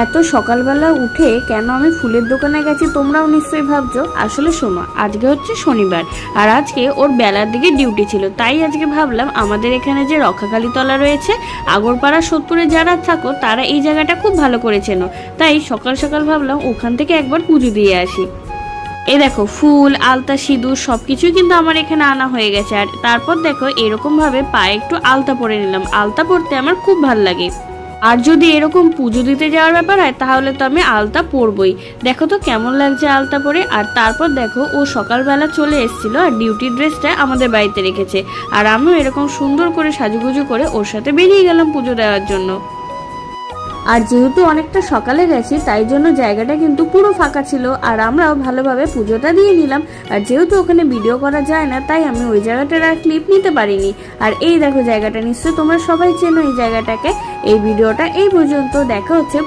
এত সকালবেলা উঠে কেন আমি ফুলের দোকানে গেছি তোমরাও নিশ্চয়ই ভাবছো। আসলে শোনো, আজকে হচ্ছে শনিবার আর আজকে ওর বেলার দিকে ডিউটি ছিল, তাই আজকে ভাবলাম আমাদের এখানে যে রক্ষাকালী তলা রয়েছে আগরপাড়া সোদপুরে যারা থাকো তারা এই জায়গাটা খুব ভালো করে চেনো, তাই সকাল সকাল ভাবলাম ওখান থেকে একবার পুজো দিয়ে আসি। এই দেখো ফুল আলতা সিঁদুর সবকিছুই কিন্তু আমার এখানে আনা হয়ে গেছে। আর তারপর দেখো এরকম ভাবে পায়ে একটু আলতা পরে নিলাম, আলতা পরতে আমার খুব ভালো লাগে। আর যদি এরকম পুজো দিতে যাওয়ার ব্যাপার হয় তাহলে তো আমি আলতা পরবই। দেখো তো কেমন লাগছে আলতা পরে। আর তারপর দেখো ও সকালবেলা চলে এসেছিল আর ডিউটি ড্রেসটা আমাদের বাড়িতে রেখেছে, আর আমিও এরকম সুন্দর করে সাজুগুজু করে ওর সাথে বেরিয়ে গেলাম পুজো দেওয়ার জন্য। আর যেহেতু অনেকটা সকালে গেছি তাই জন্য জায়গাটা কিন্তু পুরো ফাঁকা ছিল, আর আমরাও ভালোভাবে পুজোটা দিয়ে নিলাম। আর যেহেতু ওখানে ভিডিও করা যায় না তাই আমি ওই জায়গাটার আর ক্লিপ নিতে পারিনি। আর এই দেখো জায়গাটা, নিশ্চয়ই তোমরা সবাই চেনো এই জায়গাটাকে। এই ভিডিওটা এই পর্যন্ত, দেখা হচ্ছে